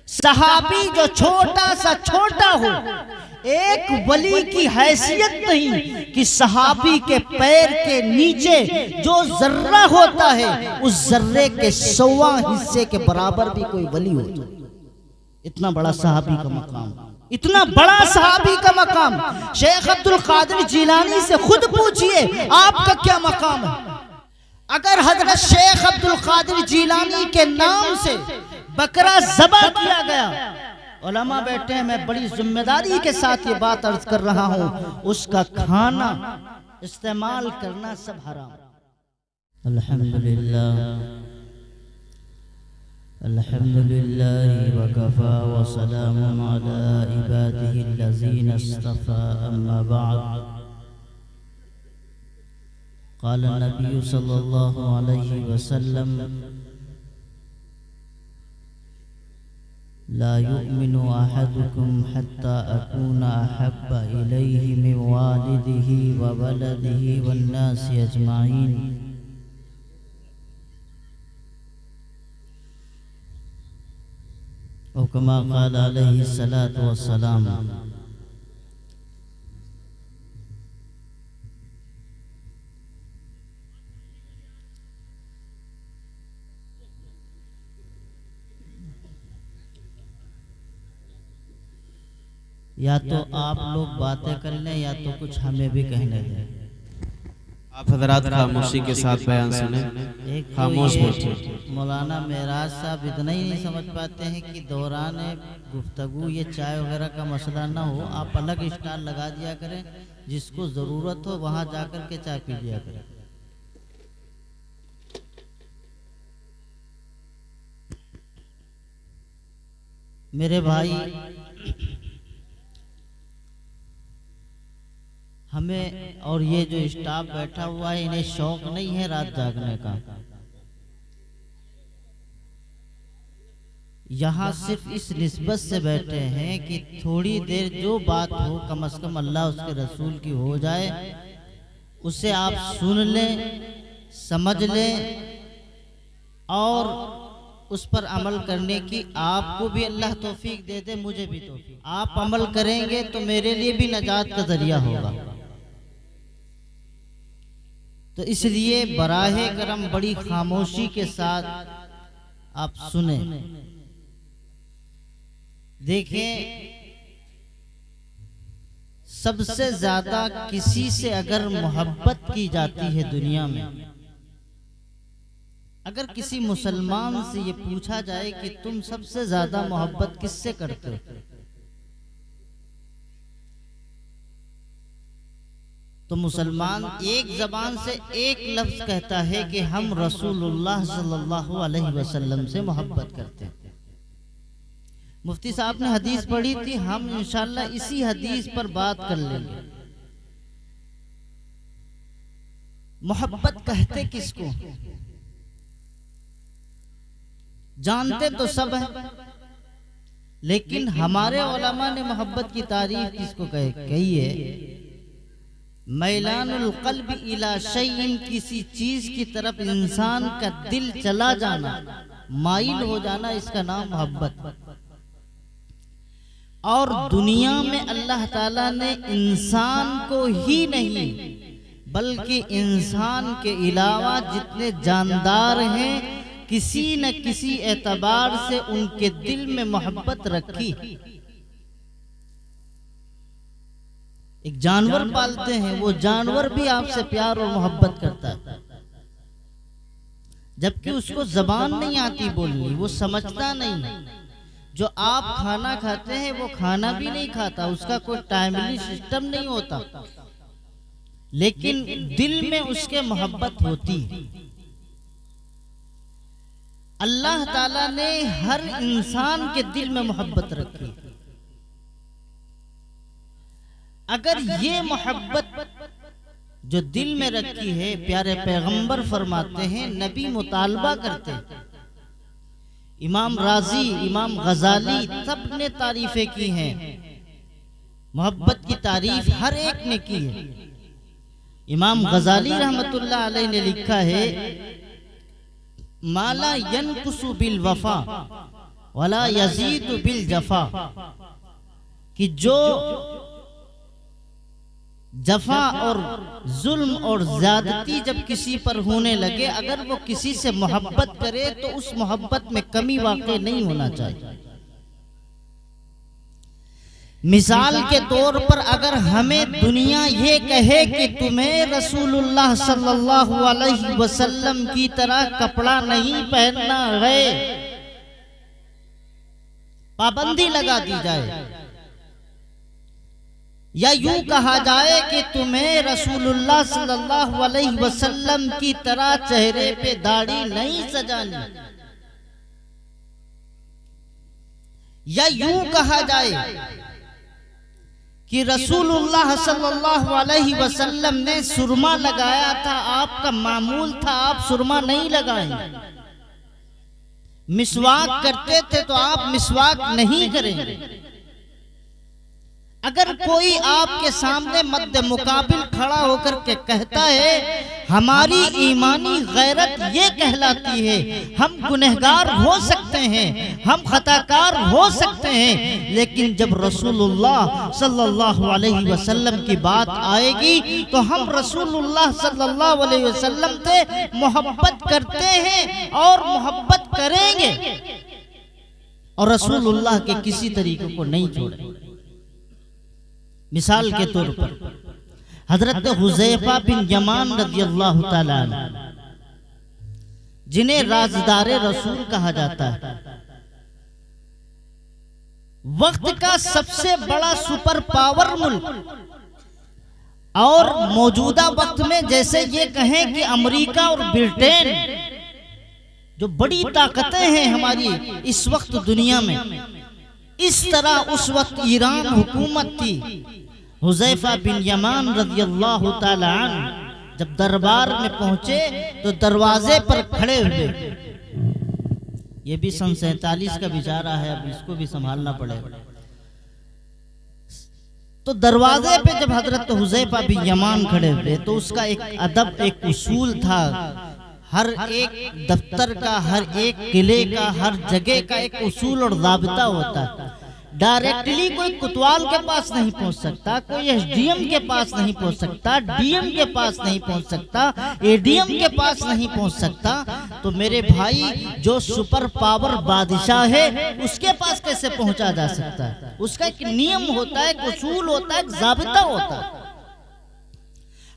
सहाबी जो छोटा सा छोटा हो, एक वली की हैसियत नहीं कि सहाबी के पैर के नीचे जो जर्रा होता है उस जर्रे के 100वां हिस्से के बराबर भी कोई वली हो। इतना बड़ा सहाबी का मकाम, इतना बड़ा सहाबी का मकाम। शेख अब्दुल कादिर जिलानी से खुद पूछिए आपका क्या मकाम है। अगर हजरत शेख अब्दुल कादिर जिलानी के नाम से बकरा ज़बह किया गया, उलमा बैठे हैं, मैं बड़ी जिम्मेदारी के साथ ये बात अर्ज कर रहा हूं, उसका खाना इस्तेमाल करना सब हराम। अल्हम्दुलिल्लाह अल्हम्दुलिल्लाह वकफ़ा व सलामुन अला इबादिहिल्लज़ीना इस्तफ़ा, अम्मा बअद। क़ाल नबी सल्लल्लाहु अलैहि वसल्लम ला युमिनु अहदुकुम हत्ता अकूना अहब्बा इलैहि मिन वालिदिही व वलदिही वन्नासि अजमाइन। और कमा क़ाल अलैहि सलातु वस्सलाम। या तो आप लोग बातें कर लें या तो कुछ हमें भी कहने दें। आप हजरात खामोशी के साथ बयान सुने, एक खामोश तो बैठिए। मौलाना मेराज साहब इतना ही नहीं समझ पाते हैं कि दौरान गुफ्तगू ये चाय वगैरह का मसला ना हो, आप अलग स्टॉल लगा दिया करें, जिसको ज़रूरत हो वहाँ जाकर के चाय पी लिया करें। मेरे भाई, हमें और ये जो स्टाफ बैठा हुआ है इन्हें शौक नहीं है रात जागने का। यहाँ सिर्फ इस निस्बत से बैठे हैं कि थोड़ी देर जो बात हो कम से कम अल्लाह उसके रसूल की हो जाए, उसे आप सुन लें, समझ लें और उस पर अमल करने की आपको भी अल्लाह तौफीक दे दे, मुझे भी तौफीक। आप अमल करेंगे तो मेरे लिए भी नजात का जरिया होगा। तो इसलिए बराहे करम बड़ी खामोशी के साथ आप सुने। देखें, सबसे ज्यादा किसी से अगर मोहब्बत की जाती है दुनिया में, अगर किसी मुसलमान से ये पूछा जाए कि तुम सबसे ज्यादा मोहब्बत किससे करते हो, तो मुसलमान एक जबान से एक लफ्ज कहता है कि हम रसूलुल्लाह सल्लल्लाहु अलैहि वसल्लम से मोहब्बत करते हैं। मुफ्ती साहब ने हदीस पढ़ी थी, हम इंशाअल्लाह इसी हदीस पर बात कर लेंगे। मोहब्बत कहते किसको? जानते तो सब है, लेकिन हमारे उलमा ने मोहब्बत की तारीफ किसको कही है? मैलानुल क़ल्ब इला शैइन, किसी चीज की तरफ इंसान का दिल चला जाना, माइल हो जाना, इसका नाम मोहब्बत। और दुनिया में अल्लाह ताला ने इंसान को ही नहीं बल्कि इंसान के अलावा जितने जानदार हैं, किसी न किसी एतबार से उनके दिल में मोहब्बत रखी। एक जानवर पालते हैं, वो जानवर भी आपसे प्यार और मोहब्बत करता है, जबकि उसको जबान नहीं आती बोलनी, वो समझता नहीं। जो आप खाना खाते हैं वो खाना भी नहीं खाता, उसका कोई टाइमली सिस्टम नहीं होता, लेकिन दिल में उसके मोहब्बत होती। अल्लाह ताला ने हर इंसान के दिल में मोहब्बत रखी। अगर ये मोहब्बत जो दिल में रखी है, प्यारे पैगंबर फरमाते हैं, नबी मुतालबा करते हैं, इमाम राजी, इमाम गजाली सब ने तारीफें की हैं, मोहब्बत की तारीफ हर एक ने की है। इमाम गजाली रहमतुल्लाह अलैह ने लिखा है, माला यनकुसु बिल वफा वला यजीद बिल जफा, कि जो जफा और जुल्म और ज्यादती जब किसी पर होने लगे, अगर वो किसी से मोहब्बत करे तो उस मोहब्बत में कमी वाकई नहीं होना चाहिए। मिसाल के तौर पर अगर हमें दुनिया ये कहे कि तुम्हें रसूलुल्लाह सल्लल्लाहु अलैहि वसल्लम की तरह कपड़ा नहीं पहनना है, पाबंदी लगा दी जाए, या यूं कहा जाए कि तुम्हें रसूलुल्लाह सल्लल्लाहु अलैहि वसल्लम की तरह चेहरे पे दाढ़ी नहीं सजानी, या यूं कहा जाए कि रसूलुल्लाह सल्लल्लाहु अलैहि वसल्लम ने सुरमा लगाया था, आपका मामूल था आप सुरमा नहीं लगाएं, मिसवाक करते थे तो आप मिसवाक नहीं करेंगे। अगर कोई आपके सामने मद्दे मुकाबिल खड़ा होकर के कहता है हमारी ईमानी गैरत ये कहलाती है, हम गुनहगार हो सकते हैं, हम खताकार हो सकते हैं, लेकिन जब रसूलुल्लाह सल्लल्लाहु अलैहि वसल्लम की बात आएगी तो हम रसूलुल्लाह सल्लल्लाहु अलैहि वसल्लम से मोहब्बत करते हैं और मोहब्बत करेंगे, और रसूलुल्लाह के किसी तरीके को नहीं छोड़ेंगे। मिसाल के तौर पर हजरत हुज़ैफा बिन यमान रज़ियल्लाहु ताला अन्हु, जिन्हें राज़दारे रसूल कहा जाता है, वक्त का सबसे बड़ा सुपर पावर मुल्क, और मौजूदा वक्त में जैसे ये कहें कि अमेरिका और ब्रिटेन जो बड़ी ताकतें हैं हमारी इस वक्त दुनिया में, इस तरह उस वक्त ईरान हुकूमत थी। हुज़ैफा बिन यमान रज़ियल्लाहु ताला अन्हु जब दरबार में पहुंचे तो दरवाजे पर खड़े हुए, ये भी सन 47 का बिचारा है, अब इसको भी संभालना पड़ेगा। तो दरवाजे पे जब हजरत हुज़ैफा बिन यमान खड़े हुए तो उसका एक अदब, एक उसूल था, हर एक दफ्तर का, हर एक किले का, हर जगह का एक उसूल और ज़ाबिता होता है। डायरेक्टली कोई कोतवाल के पास नहीं पहुंच सकता, कोई एसडीएम के पास नहीं पहुंच सकता, डीएम के पास नहीं पहुंच सकता, एडीएम के पास नहीं पहुंच सकता, तो मेरे भाई जो सुपर पावर बादशाह है उसके पास कैसे पहुंचा जा सकता है? उसका एक नियम होता है, एक उसूल होता है, एक ज़ाबिता होता है।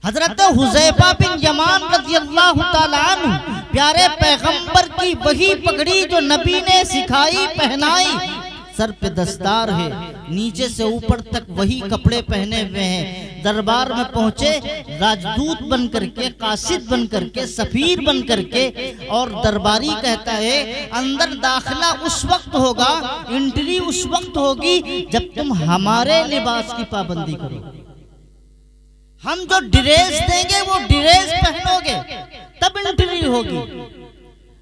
हजरत हुज़ैफा बिन यमान रज़ियल्लाहु ताला अन्हु प्यारे पैगंबर की वही पगड़ी जो नबी ने सिखाई, पहनाई, सर पे दस्तार है, नीचे से ऊपर तक वही कपड़े पहने हुए हैं, दरबार में पहुंचे राजदूत बन करके, कासिद बन करके, सफीर बन करके, और दरबारी कहता है अंदर दाखिला उस वक्त होगा, एंट्री उस वक्त होगी जब तुम हमारे लिबास की पाबंदी करोगे, हम जो ड्रेस देंगे वो ड्रेस पहनोगे, तब एंट्री होगी।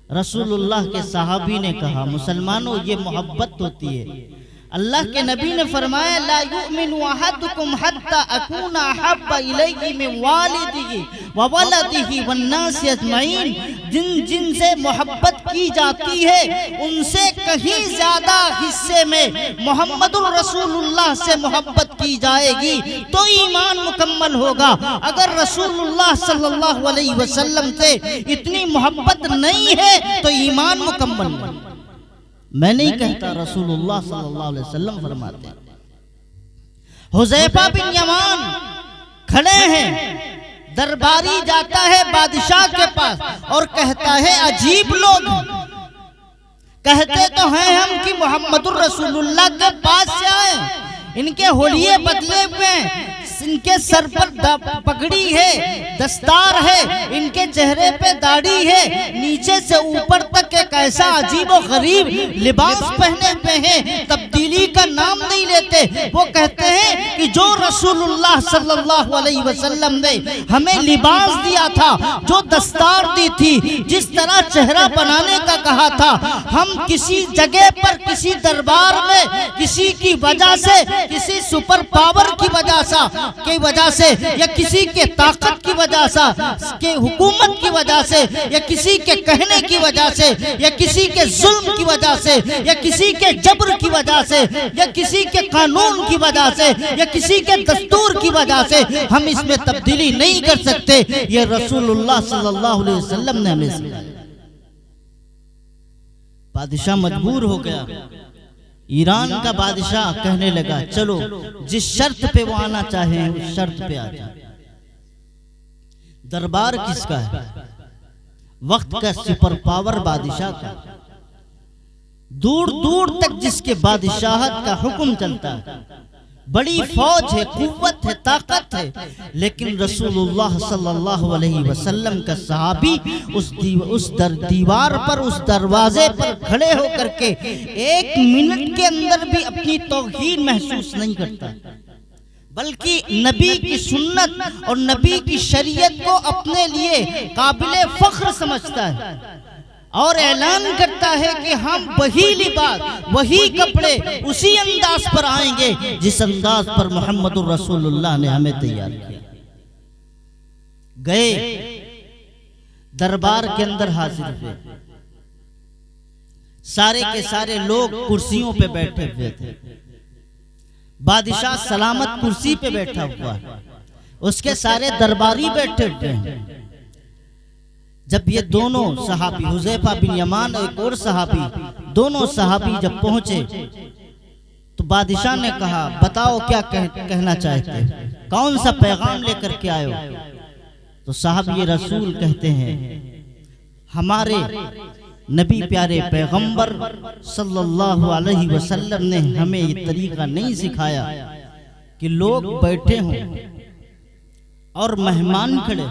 रसूलुल्लाह के सहाबी ने कहा मुसलमानों ये मोहब्बत होती है। अल्लाह के नबी ने फरमाया ला युमिनु अहदुकुम हत्ता अकूना अहब्बा इलैहि मिन वालिदिही व वलदिही वन नास अजमईन, जिन जिन से मोहब्बत की जाती है उनसे कहीं ज्यादा हिस्से में मोहम्मदुर रसूलुल्लाह से मोहब्बत की जाएगी तो ईमान मुकम्मल होगा। अगर रसूलुल्लाह सल्लल्लाहु अलैहि वसल्लम से इतनी मोहब्बत नहीं है तो ईमान मुकम्मल नहीं। मैं नहीं कहता, रसूलुल्लाह सल्लल्लाहु अलैहि वसल्लम फरमाते हैं। हुज़ैफा बिन यमान खड़े हैं, दरबारी जाता है बादशाह के पास और कहता है अजीब लोग कहते तो हैं हम कि मोहम्मदुर रसूलुल्लाह के पास से आए, इनके होलिये बदले हुए, इनके सर पर पगड़ी है, दस्तार है, इनके चेहरे पे दाढ़ी है, नीचे से ऊपर तक एक ऐसा अजीब और गरीब लिबास पहने हुए हैं, तब्दीली का नाम नहीं लेते। वो कहते हैं कि जो रसूलुल्लाह सल्लल्लाहु अलैहि वसल्लम ने हमें लिबास दिया था, जो दस्तार दी थी, जिस तरह चेहरा बनाने का कहा था, हम किसी जगह पर, किसी दरबार में, किसी की वजह से, किसी सुपर पावर की वजह से की वजह से या किसी के ताकत की वजह से, के हुकूमत की वजह से, या किसी के कहने की वजह से, या किसी के जुल्म की वजह से, या किसी के जबर की वजह से, या किसी के कानून की वजह से, या किसी के दस्तूर की वजह से हम इसमें तब्दीली नहीं कर सकते। ये रसूलुल्लाह सल्लल्लाहु अलैहि वसल्लम ने हमें सिखाया। बादशाह मजबूर हो गया। ईरान का बादशाह कहने लगा चलो जिस शर्त पे वो आना चाहे उस शर्त पे आ जाए। दरबार किसका है? वक्त का सुपर पावर बादशाह का। दूर दूर तक जिसके बादशाहत का हुक्म चलता है, बड़ी फौज है, कुव्वत है, ताकत है, लेकिन रसूलुल्लाह सल्लल्लाहु अलैहि वसल्लम का सहाबी उस दीवार पर, उस दरवाजे पर खड़े होकर के 1 मिनट के अंदर भी अपनी तौहीन महसूस नहीं करता, बल्कि नबी की सुन्नत और नबी की शरीयत को अपने लिए काबिले फख्र समझता है और ऐलान करता है कि हम वही लिबास, वही कपड़े, उसी अंदाज पर आएंगे जिस अंदाज पर मोहम्मदुर रसूलुल्लाह ने हमें तैयार किया। गए, दरबार के अंदर हाजिर हुए। सारे के सारे लोग कुर्सियों पे बैठे हुए थे। बादशाह सलामत कुर्सी पे बैठा हुआ, उसके सारे दरबारी बैठे हुए हैं। जब ये दोनों सहाबी, हुज़ैफा बिन यमान और एक और सहाबी, दोनों सहाबी जब पहुंचे तो बादशाह ने कहा बताओ क्या कहना चाहते हैं, कौन सा पैगाम लेकर के आए हो? तो साहब ये रसूल कहते हैं हमारे नबी प्यारे पैगंबर सल्लल्लाहु अलैहि वसल्लम ने हमें ये तरीका नहीं सिखाया कि लोग बैठे हों और मेहमान खड़े,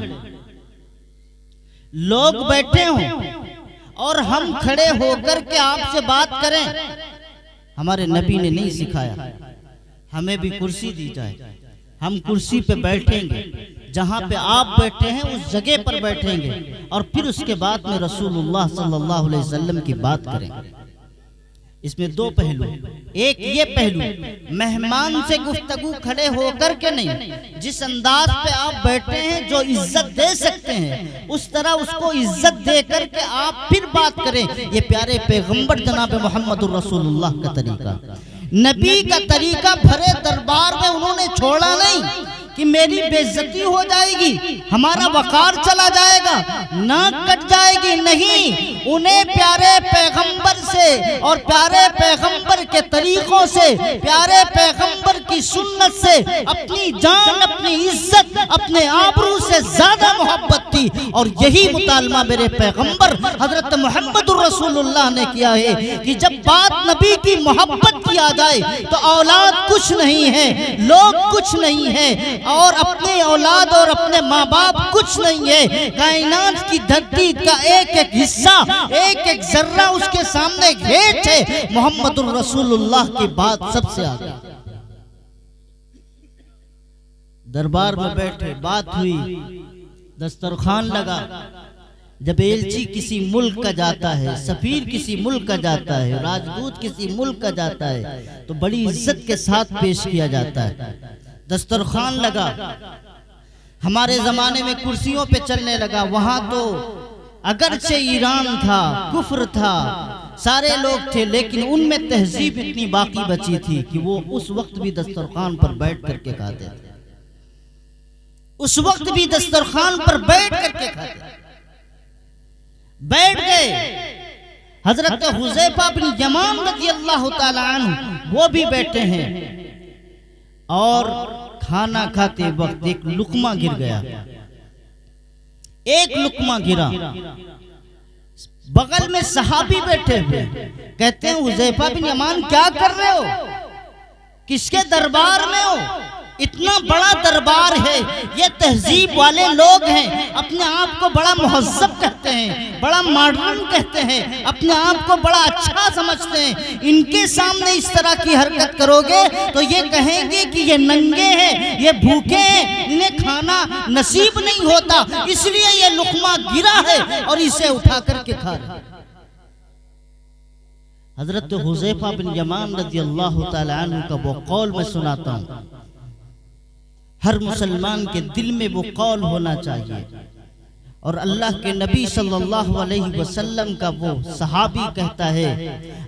लोग बैठे हों और हम खड़े होकर के आपसे बात करें। हमारे नबी ने नहीं सिखाया। हमें भी कुर्सी दी जाए, हम कुर्सी पे बैठेंगे, जहां पे आप बैठे हैं उस जगह पर बैठेंगे और फिर उसके बाद में रसूलुल्लाह सल्लल्लाहु अलैहि वसल्लम की बात करेंगे। इसमें दो पहलू, एक ये पहलू मेहमान से गुफ्तगू खड़े होकर के नहीं, जिस अंदाज पे आप बैठे हैं जो इज्जत दे सकते हैं उस तरह उसको इज्जत दे करके आप फिर बात करें। ये प्यारे पैगंबर जनाब मोहम्मदुर रसूलुल्लाह का तरीका, नबी का तरीका भरे दरबार में उन्होंने छोड़ा नहीं कि मेरी बेइज्जती हो जाएगी, हमारा वकार चला जाएगा, नाक कट जाएगी, नहीं। उन्हें प्यारे पैगंबर से और प्यारे पैगंबर के तरीकों से, प्यारे पैगंबर की सुन्नत से अपनी जान, अपनी इज्जत, अपने आबरू से ज्यादा मोहब्बत थी। और यही मुतालमा मेरे पैगंबर हजरत मोहम्मदुर रसूलुल्लाह ने किया है कि जब बात नबी की मोहब्बत की आ जाए तो औलाद कुछ नहीं है, लोग कुछ नहीं है, और अपने औलाद और अपने माँ बाप कुछ नहीं है। कायनात की धरती का एक एक हिस्सा, एक एक जर्रा उसके सामने घेट है। मोहम्मदुर रसूलुल्लाह की बात सबसे आगे। दरबार में बैठे, बात हुई, दस्तरखान लगा। जब एलची किसी मुल्क का जाता है, सफीर किसी मुल्क का जाता है, राजदूत किसी मुल्क का जाता है तो बड़ी इज्जत के साथ पेश किया जाता है। दस्तरखान लगा, हमारे जमाने में कुर्सियों पे चलने लगा। वहां तो अगरचे ईरान था, कुफ्र था, सारे लोग थे, लेकिन उनमें तहजीब इतनी बाकी बची थी कि वो उस वक्त भी दस्तरखान पर बैठ करके खाते थे। उस वक्त भी दस्तरखान पर बैठ करके खाते। बैठ गए, हजरत हुज़ैफा बिन यमान रज़ियल्लाहु ताला अन्हु वो भी बैठे हैं और खाना खाते वक्त एक लुकमा गिर गया। एक लुकमा गिरा, बगल में सहाबी बैठे हुए, कहते हैं हुज़ैफा बिन यमान क्या कर रहे हो, किसके दरबार में हो? इतना बड़ा दरबार है, ये तहजीब वाले लोग हैं, अपने आप को बड़ा मुहज्जब कहते हैं, बड़ा मॉडर्न कहते हैं, अपने आप को बड़ा अच्छा समझते हैं। इनके सामने इस तरह की हरकत करोगे तो ये कहेंगे कि ये नंगे हैं, ये भूखे हैं, इन्हें खाना नसीब नहीं होता, इसलिए ये लुकमा गिरा है और इसे उठा करके खा रहे। हजरत हुज़ैफा बिन यमान रज़ियल्लाहु ताला अन्हु का वो कौल मैं सुनाता हूँ। हर मुसलमान के दिल में वो कौल होना चाहिए। और अल्लाह के नबी सल्लल्लाहु अलैहि वसल्लम का वो सहाबी कहता है,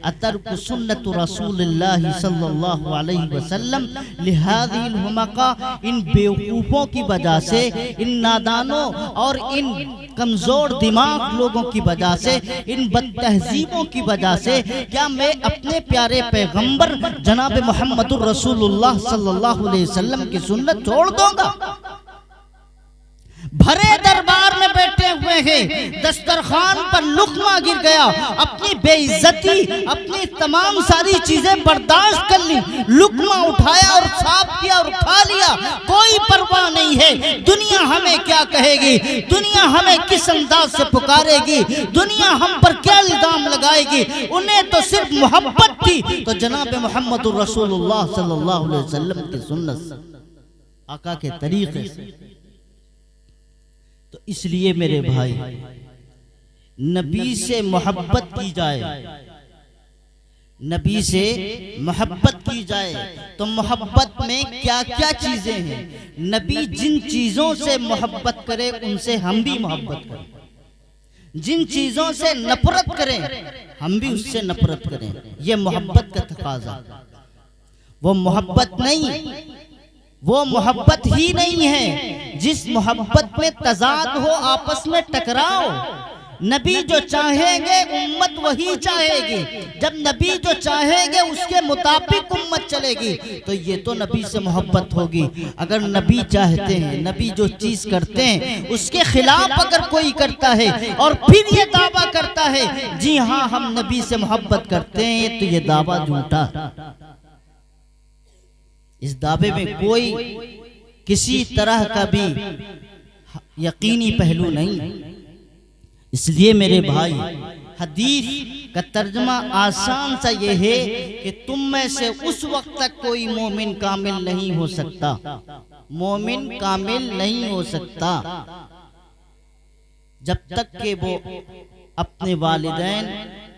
अतरकु सुन्नतु रसूलिल्लाह सल्लल्लाहु अलैहि वसल्लम लिहादिल हुमका, इन बेवकूफ़ों की वजह से, इन नादानों और इन कमज़ोर दिमाग लोगों की वजह से, इन बदतहजीबों की वजह से क्या मैं अपने प्यारे पैगंबर जनाब मोहम्मदुर रसूलुल्लाह सल्लल्लाहु अलैहि वसल्लम की सुन्नत छोड़ दूंगा? भरे दरबार में बैठे हुए हैं, दस्तरखान पर लुक़मा गिर गया, अपनी बेइज्जती, अपनी तमाम सारी चीजें बर्दाश्त कर ली, लुक़मा उठाया और साफ किया और खा लिया, कोई परवाह नहीं है। दुनिया हमें क्या कहेगी, दुनिया हमें किस अंदाज से पुकारेगी, दुनिया हम पर क्या इल्जाम लगाएगी, उन्हें तो सिर्फ मोहब्बत थी। तो जनाब मोहम्मदुर रसूलुल्लाह सल्लल्लाहु अलैहि वसल्लम की सुन्नत, आका के तरीके से। तो इसलिए मेरे भाई, नबी से मोहब्बत की जाए, नबी से मोहब्बत की जाए तो मोहब्बत में क्या क्या चीजें हैं। नबी जिन चीजों से मोहब्बत करे उनसे हम भी मोहब्बत करें, जिन चीजों से नफरत करें हम भी उससे नफरत करें। यह मोहब्बत का तकाजा। वो मोहब्बत नहीं, वो मोहब्बत ही नहीं है जिस मोहब्बत में तजाद हो, आपस में टकराओ। नबी जो चाहेंगे उम्मत वही चाहेगी, जब नबी जो चाहेंगे उसके मुताबिक उम्मत चलेगी, तो ये तो नबी से मोहब्बत होगी। अगर नबी चाहते हैं, नबी जो चीज करते हैं उसके खिलाफ अगर कोई करता है और फिर ये दावा करता है जी हाँ हम नबी से मोहब्बत करते हैं, तो ये दावा झूठा। इस दावे में कोई किसी तरह का भी यकीनी पहलू नहीं। इसलिए मेरे भाई, हदीस का तर्जमा आसान सा ये है कि तुम में से उस वक्त तक कोई मोमिन कामिल नहीं हो सकता, मोमिन कामिल नहीं हो सकता जब तक कि वो अपने वालिदैन,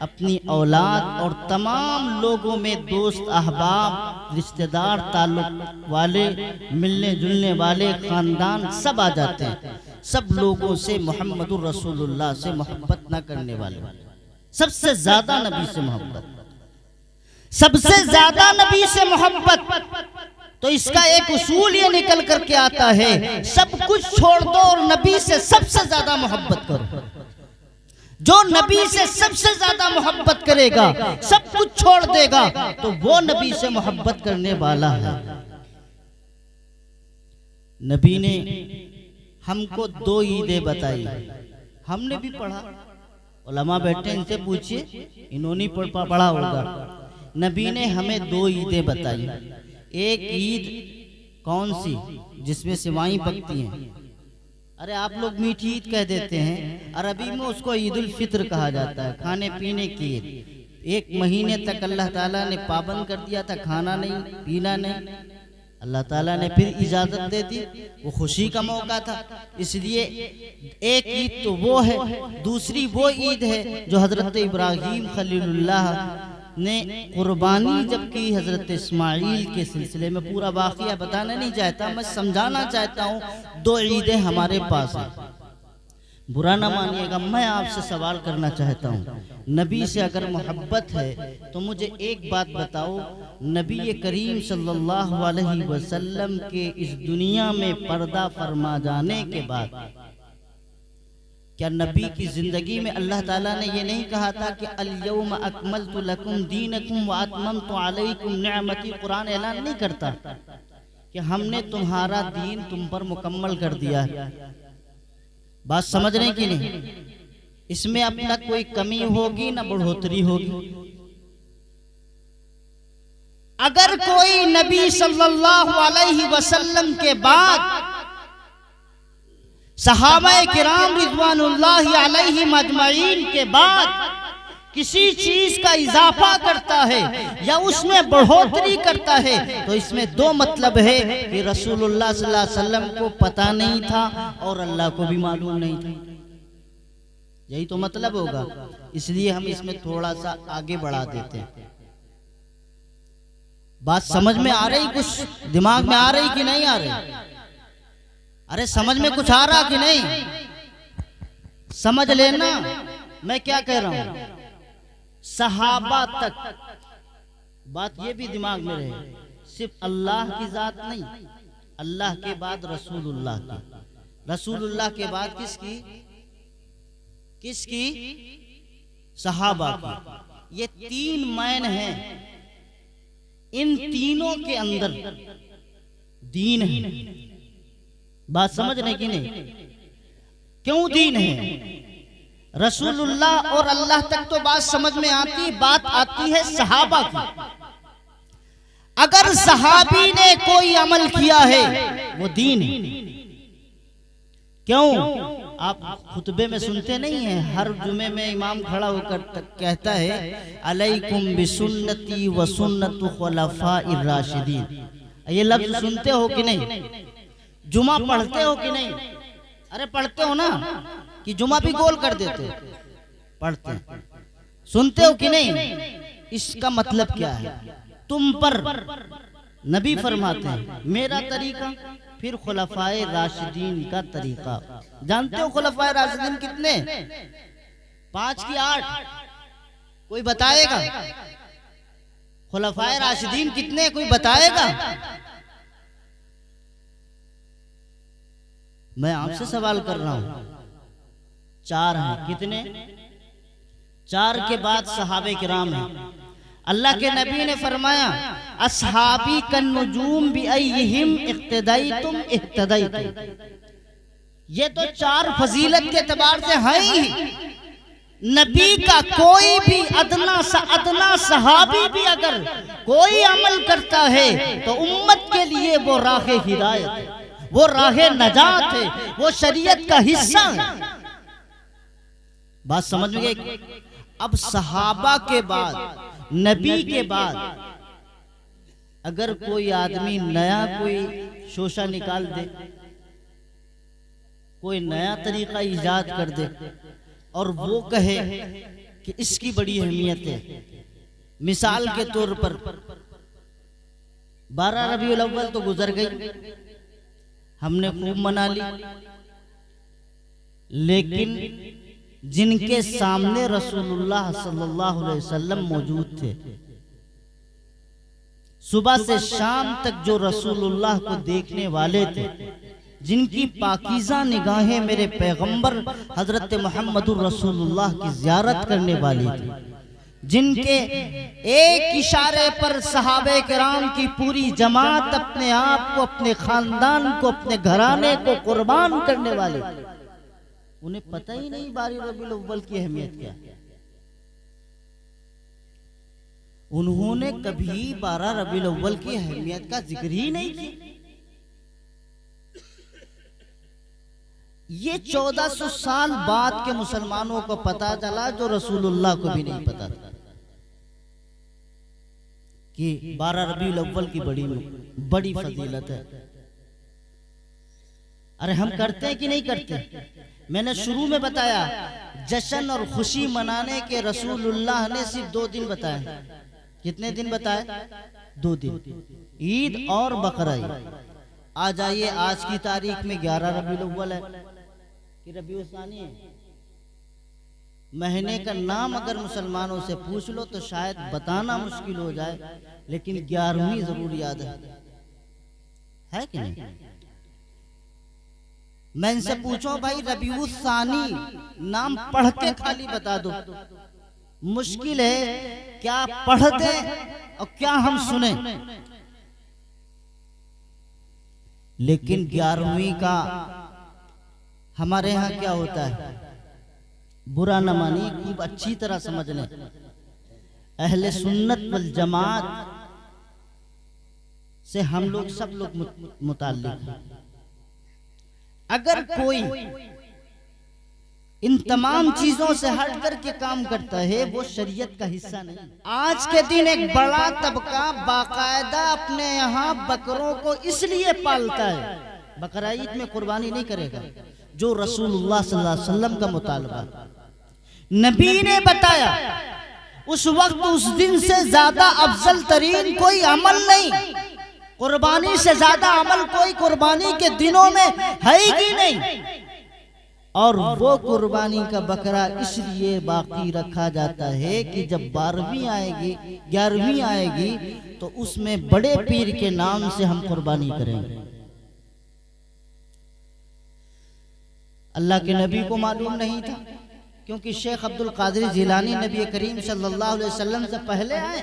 अपनी औलाद और तमाम लोगों में दोस्त, अहबाब, रिश्तेदार, ताल्लुक वाले, मिलने जुलने वाले, खानदान सब आ जाते हैं। सब लोगों से मोहम्मदुर रसूलुल्लाह से मोहब्बत न करने वाले, सबसे ज्यादा नबी से मोहब्बत, सबसे ज्यादा नबी से मोहब्बत। तो इसका एक उसूल ये निकल करके आता है, सब कुछ छोड़ दो और नबी से सबसे ज्यादा मोहब्बत करो। जो नबी से सबसे ज्यादा मोहब्बत करेगा, सब कुछ छोड़ देगा, तो वो नबी से मोहब्बत करने वाला है। नबी ने हमको 2 ईदें बताई, हमने भी पढ़ा, उलमा बैठे इनसे पूछिए, इन्होंने पढ़ा होगा। नबी ने हमें 2 ईदें बताई। एक ईद कौन सी, जिसमें सेवाएं पकती हैं, अरे आप लोग मीठी ईद कह देते हैं, अरबी में उसको ईद उल फित्र कहा जाता है, खाने पीने की ईद। 1 महीने तक अल्लाह ताला ने पाबंद कर दिया था, खाना नहीं पीना नहीं। अल्लाह ताला ने फिर इजाजत दे दी, वो खुशी का मौका था। इसलिए एक ईद तो वो है, दूसरी वो ईद है जो हजरत इब्राहीम खलीलुल्लाह ने कुर्बानी जब की हजरत इस्माइल के सिलसिले में। पूरा वाक़िया बताना नहीं चाहता, मैं समझाना चाहता हूँ। 2 ईदें हमारे पास हैं, बुरा ना मानिएगा। मैं आपसे सवाल करना चाहता हूँ, नबी से अगर मोहब्बत है तो मुझे एक बात बताओ, नबी करीम सल्लल्लाहु अलैहि वसल्लम के इस दुनिया में पर्दा फरमा जाने के बाद क्या नबी की जिंदगी में अल्लाह ताला ने ये नहीं कहा था कि अल-यौम अकमलतु लकुम दीनकुम व अतममतु अलैकुम निअमती? कुरान ऐलान नहीं करता कि हमने तुम्हारा दीन तुम पर मुकम्मल कर दिया है। बात समझ रहे कि नहीं? इसमें अब न कोई कमी होगी न बढ़ोतरी होगी। अगर कोई नबी सल्लल्लाहु अलैहि वसल्लम के बाद सहाबाए किराम रिज़वानुल्लाहि अलैहिम अजमईन के बाद किसी चीज का इजाफा करता है या उसमें बढ़ोतरी करता है, तो इसमें 2 मतलब है कि रसूलुल्लाह सल्लल्लाहु अलैहि वसल्लम को पता नहीं था और अल्लाह को भी मालूम नहीं था। यही तो मतलब होगा। इसलिए हम इसमें थोड़ा सा आगे बढ़ा देते हैं। बात समझ में आ रही, कुछ दिमाग में आ रही कि नहीं आ रही? अरे समझ में कुछ आ रहा कि नहीं? समझ लेना मैं क्या कह रहा हूं। सहाबा तक, बात ये भी दिमाग में रहे, सिर्फ अल्लाह की जात नहीं, अल्लाह के बाद रसूलुल्लाह की, रसूलुल्लाह के बाद किसकी? किसकी? सहाबा की। ये तीन मैन हैं, इन तीनों के अंदर दीन है। बात समझ रहे कि नहीं? क्यों दीन है? रसूलुल्लाह और अल्लाह तक तो बात समझ में आती, बात आती है सहाबा की। अगर सहाबी ने कोई अमल किया है वो दीन है। क्यों? आप खुतबे में सुनते नहीं हैं, हर जुमे में इमाम खड़ा होकर कहता है अलैकुम बिसुन्नती व सुन्नतु खुलफाइर राशिदीन। ये लफ्ज सुनते हो कि नहीं? जुमा पढ़ते हो कि नहीं? अरे पढ़ते हो ना, कि जुमा भी गोल कर देते हो? पढ़ते हैं। सुनते हो कि नहीं? इसका मतलब क्या है? तुम पर नबी फरमाते हैं मेरा तरीका, फिर खुलफाए राशिदीन का तरीका। जानते हो खुलफाए राशिदीन कितने? 5 की 8? कोई बताएगा? खुलफाए राशिदीन कितने? कोई बताएगा? मैं आपसे सवाल कर रहा हूं। 4 हैं। कितने? 4 के बाद सहाबे किराम हैं। अल्लाह के नबी ने फरमाया अस्हाबी कन नुजूम बिअय्यिहिम इक्तदाइतुम इहतदाइतुम। ये तो 4 फजीलत के एतबार से है ही। नबी का कोई भी अदना सहाबी भी अगर कोई अमल करता है तो उम्मत के लिए वो राह हिदायत है, वो राह नजात है, वो शरीयत का हिस्सा है। बात समझ में गई? अब सहाबा के बाद, नबी के बाद अगर कोई आदमी नया कोई शोशा निकाल दे, कोई नया तरीका इजाद कर दे और वो कहे कि इसकी बड़ी अहमियत है, मिसाल के तौर पर 12 रबीउल अव्वल तो गुजर गई, हमने खूब मना ली, लेकिन जिनके सामने रसूलुल्लाह सल्लल्लाहु अलैहि वसल्लम मौजूद थे, सुबह से शाम तक जो रसूलुल्लाह को देखने वाले थे, जिनकी पाकीज़ा निगाहें मेरे पैगंबर हजरत मुहम्मदुर रसूलुल्लाह की ज़ियारत करने वाली थी, जिनके एक इशारे पर सहाबे किराम की पूरी जमात अपने आप को, अपने खानदान को, अपने घराने को कुर्बान करने वाले थे, उन्हें पता ही नहीं 12 रबीउल अव्वल की अहमियत क्या है। उन्होंने कभी 12 रबीउल अव्वल की अहमियत का जिक्र ही नहीं किया। ये 1400 साल बाद के मुसलमानों को पता चला, जो रसूलुल्लाह को भी नहीं पता था कि 12 रबीउल अव्वल की बड़ी फजीलत है। अरे हम करते हैं कि नहीं करते? मैंने शुरू में बताया जश्न और खुशी मनाने के रसूलुल्लाह ने सिर्फ 2 दिन बताए। कितने दिन बताए? 2 दिन, ईद और बकरा ईद। आ जाइए, आज की तारीख में 11 रबीउल अव्वल है कि रबीउल सानी है। महीने का नाम अगर मुसलमानों से पूछ लो तो शायद बताना मुश्किल हो जाए, लेकिन 11वीं जरूर याद है कि नहीं? मैं इनसे पूछो भाई रबीउल सानी नाम पढ़ के खाली बता दो, मुश्किल है। क्या पढ़ दे और क्या हम सुने? लेकिन 11वीं का हमारे यहाँ क्या होता है? बुरा न मानिए, खूब अच्छी तरह समझ लें, अहले सुन्नत वल जमात से हम लोग सब लोग मुताल्लिक हैं। अगर कोई इन तमाम चीजों से हट करके काम करता है वो शरीयत का हिस्सा नहीं। आज के दिन एक बड़ा तबका बाकायदा अपने यहाँ बकरों को इसलिए पालता है, बकरा ईद में कुर्बानी नहीं करेगा, जो रसूलुल्लाह सल्लल्लाहु अलैहि वसल्लम का मुतालबा नबी ने बताया। उस वक्त उस दिन से ज्यादा अफजल तरीन कोई अमल नहीं। कुर्बानी से ज्यादा अमल कोई कुर्बानी के दिनों में है ही नहीं। और वो कुर्बानी का बकरा इसलिए बाकी रखा जाता है कि जब 12वीं आएगी 11वीं आएगी तो उसमें बड़े पीर के नाम से हम कुर्बानी करेंगे। अल्लाह के नबी को मालूम नहीं था, क्योंकि शेख अब्दुल कादिर जिलानी नबी करीम सल्लल्लाहु अलैहि वसल्लम से पहले आए,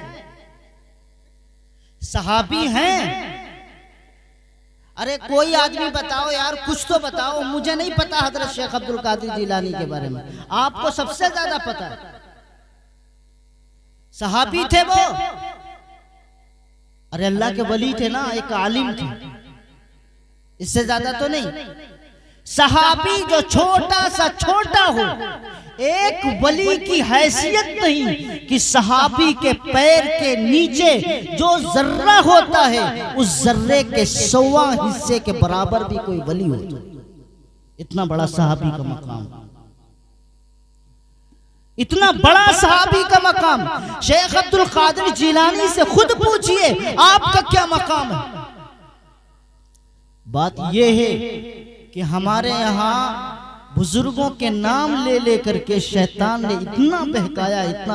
सहाबी हैं। अरे कोई आदमी बताओ यार, कुछ तो बताओ, मुझे नहीं पता हजरत शेख अब्दुल कादिर जिलानी के बारे में, आपको सबसे ज्यादा पता है। सहाबी थे वो, अरे अल्लाह के वली थे ना, एक आलिम थे, इससे ज्यादा तो नहीं। सहाबी जो छोटा सा छोटा हो, एक वली की हैसियत नहीं कि सहाबी के पैर के नीचे जो जर्रा होता है उस जर्रे के 100वां हिस्से के बराबर भी कोई वली हो, इतना बड़ा सहाबी का मकाम, इतना बड़ा सहाबी का मकाम। शेख अब्दुल कादिर जिलानी से खुद पूछिए आपका क्या मकाम है। बात यह है कि हमारे यहाँ बुजुर्गों के नाम ले लेकर के शैतान ने इतना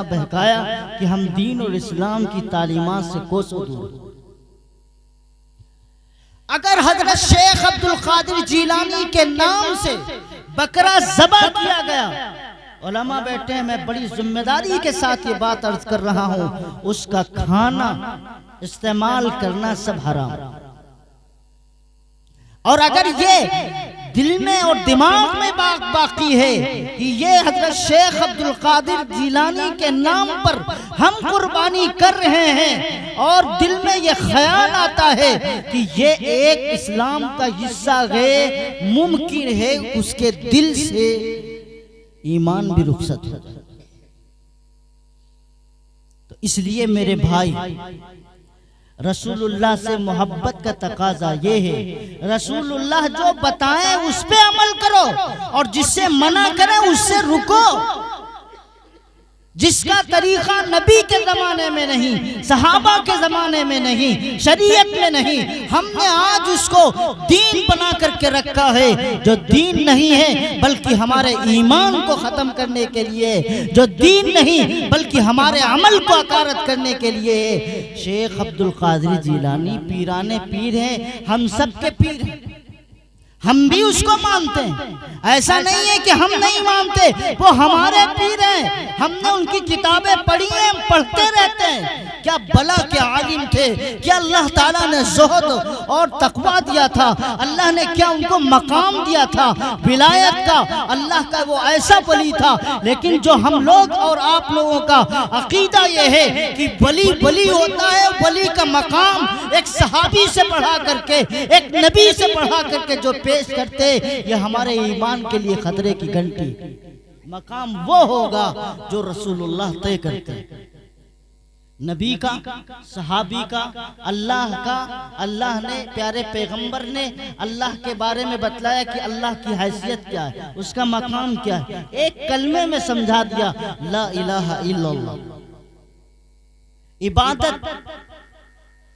बहकाया कि हम दीन और इस्लाम की तालीमात से कोसों दूर। अगर हजरत शेख अब्दुल कादिर जिलानी के नाम से बकरा ज़बह किया गया, उलमा बैठे हैं, मैं बड़ी जिम्मेदारी के साथ ये बात अर्ज कर रहा हूं, उसका खाना इस्तेमाल करना सब हराम। और अगर ये दिल में और दिमाग में बात बाकी है कि ये हजरत शेख अब्दुल कादिर जिलानी के नाम पर हम कुर्बानी कर रहे हैं, और दिल में ये ख्याल आता है कि ये एक इस्लाम का हिस्सा है, मुमकिन है उसके दिल से ईमान भी रुखसत हो। तो इसलिए मेरे भाई, रसूलुल्लाह से मोहब्बत का तकाजा ये है, रसूलुल्लाह जो बताएं उस पे अमल करो, और जिससे मना करें उससे रुको। जिसका तरीका नबी के जमाने में नहीं, सहाबा के जमाने में नहीं, शरीयत में नहीं, हमने आज उसको दीन बना करके रखा है, जो दीन नहीं है बल्कि हमारे ईमान को खत्म करने के लिए, जो दीन नहीं बल्कि हमारे अमल को अकारत करने के लिए। शेख अब्दुल कादिर जिलानी पीराने पीर हैं, हम सब के पीर हैं, हम भी उसको मानते हैं। ऐसा नहीं है कि हम नहीं मानते, वो हमारे पीर हैं, हमने उनकी किताबें पढ़ी हैं, पढ़ते रहते हैं। क्या भला क्या आलिम थे, क्या अल्लाह ताला ने ज़ुहद और तकवा दिया था, अल्लाह ने क्या उनको मकाम दिया था विलायत का, अल्लाह का वो ऐसा वली था। लेकिन जो हम लोग और आप लोगों का अकीदा ये है कि वली वली होता है, वली का मकाम एक सहाबी से बढ़ा करके, एक नबी से बढ़ा करके जो पेश करते, ये हमारे ईमान के लिए खतरे की घंटी। मकाम वो होगा जो रसूलुल्लाह तय करते, नबी का, सहाबी का, अल्लाह का। अल्लाह ने, प्यारे पैगंबर ने अल्लाह के बारे में बतलाया कि अल्लाह की हैसियत क्या है, उसका मकाम क्या है, एक कलमे में समझा दिया, ला इलाहा इल्लल्लाह। इबादत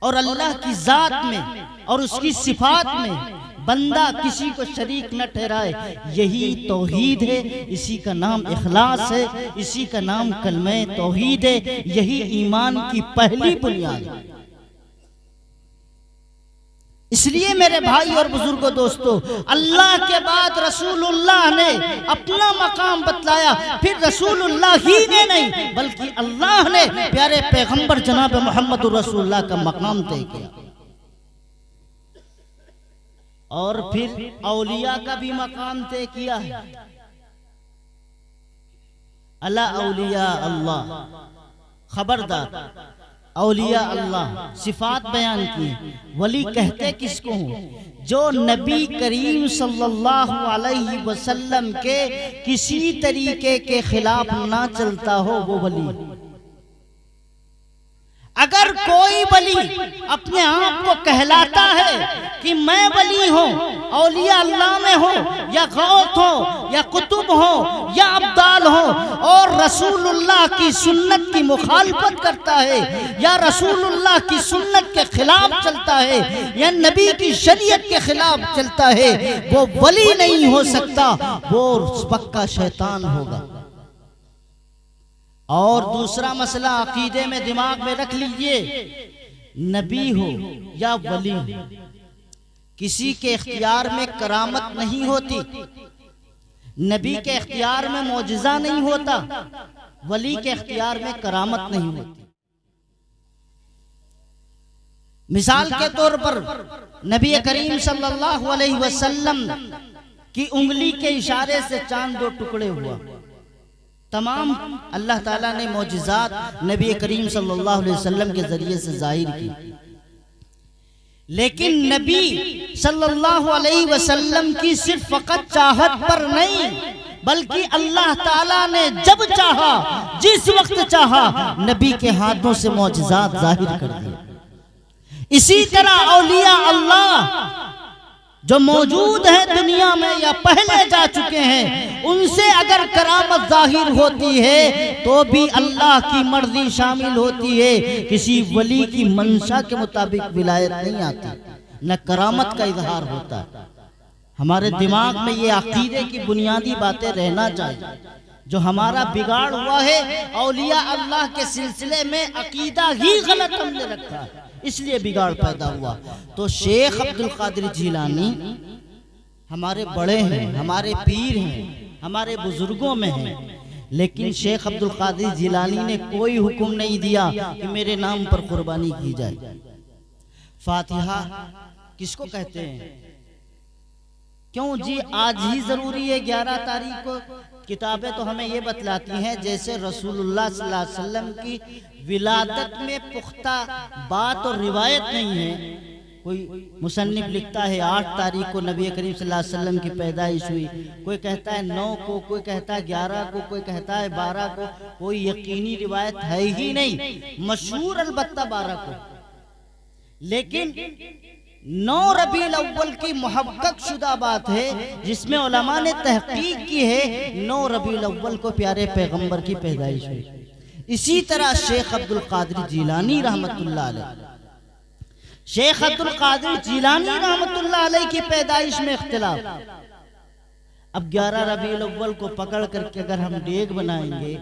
और अल्लाह की जात में और उसकी सिफात में बंदा किसी को शरीक न ठहराए, यही तौहीद है, इसी का नाम इखलास है, इसी का नाम कलमे तौहीद है, यही ईमान की पहली बुनियाद है। इसलिए मेरे भाई और बुजुर्गों, दोस्तों, अल्लाह के बाद रसूलुल्लाह ने अपना मकाम बतलाया, फिर रसूलुल्लाह ही ने नहीं बल्कि अल्लाह ने प्यारे पैगंबर जनाब मोहम्मद रसूलुल्लाह का मकाम तय किया। और फिर औलिया का भी मकाम तय किया है। अला औलिया अल्लाह, खबरदार, औलिया अल्लाह सिफात बयान की। वली कहते किसको हो? जो नबी करीम सल्लल्लाहु अलैहि वसल्लम के किसी तरीके के खिलाफ ना चलता हो, वो वली। अगर कोई वली अपने आप को कहलाता है कि मैं वली हूँ, औलिया अल्लाह में हो या गौथ हो या कुतुब हो या अब्दाल हो, और रसूलुल्लाह की सुन्नत की मुखालफत करता है या रसूलुल्लाह की सुन्नत के खिलाफ चलता है या नबी की शरीयत के खिलाफ चलता है, वो वली नहीं हो सकता, वो पक्का शैतान होगा। और दूसरा मसला अकीदे में दिमाग में रख लीजिए, नबी हो या वली हो, किसी के इख्तियार में करामत नहीं होती, नबी के इख्तियार में मौजिज़ा नहीं होता, वली के इख्तियार में करामत नहीं होती। मिसाल के तौर पर नबी करीम सल्लल्लाहु अलैहि वसल्लम की उंगली के इशारे से चांद दो टुकड़े हुआ। तमाम अल्लाह ताला ने मौजिज़ात नबी करीम सल्लल्लाहु अलैहि वसल्लम के जरिए से जाहिर की, लेकिन नबी सल्लल्लाहु अलैहि वसल्लम की सिर्फ फकत चाहत पर नहीं, बल्कि अल्लाह ताला ने जब चाहा, जिस वक्त चाहा, नबी के हाथों से मौजिज़ात जाहिर कर दिए। इसी तरह औलिया अल्लाह जो मौजूद है दुनिया में या पहले जा चुके हैं, उनसे अगर करामत जाहिर होती है तो भी अल्लाह की मर्जी शामिल होती है, किसी वली की मंशा के मुताबिक विलायत नहीं आती, न करामत का इजहार होता। हमारे दिमाग में ये अकीदे की बुनियादी बातें रहना चाहिए। जो हमारा बिगाड़ हुआ है, औलिया अल्लाह के सिलसिले में अकीदा ही गलत हमने रखा है, इसलिए बिगाड़ पैदा हुआ। तो शेख अब्दुल कादिर जिलानी हमारे बड़े हैं, हमारे पीर हैं, हमारे बुजुर्गों में हैं, लेकिन शेख अब्दुल कादिर जिलानी ने कोई हुक्म नहीं दिया कि मेरे नाम पर कुर्बानी की जाए। फातिहा किसको कहते हैं? क्यों जी आज ही जरूरी है 11 तारीख को? किताबें तो हमें ये बतलाती हैं जैसे रसूलुल्लाह सल्लल्लाहु अलैहि वसल्लम की विलादत में पुख्ता बात और रिवायत नहीं है। कोई मुसन्निफ लिखता है 8 तारीख को नबी करीम सल्लल्लाहु अलैहि वसल्लम की पैदाइश हुई, कोई कहता है 9 को, कोई कहता है 11 को, कोई कहता है 12 को, कोई यकीनी रिवायत है ही नहीं। मशहूर अलबत्ता 12 को, लेकिन 9 रबीउल अव्वल की मुहक्कक शुदा बात है जिसमें उलमा ने तहकीक की है 9 रबीउल अव्वल को प्यारे पैगंबर की पैदाइश हुई। इसी तरह शेख अब्दुल कादिर जिलानी रहमतुल्लाह अलैह, शेख अब्दुल कादिर जिलानी रहमतुल्लाह अलैह की पैदाइश में इख्तिलाफ। अब 11 रबीउल अव्वल को पकड़ करके अगर हम डेग बनाएंगे,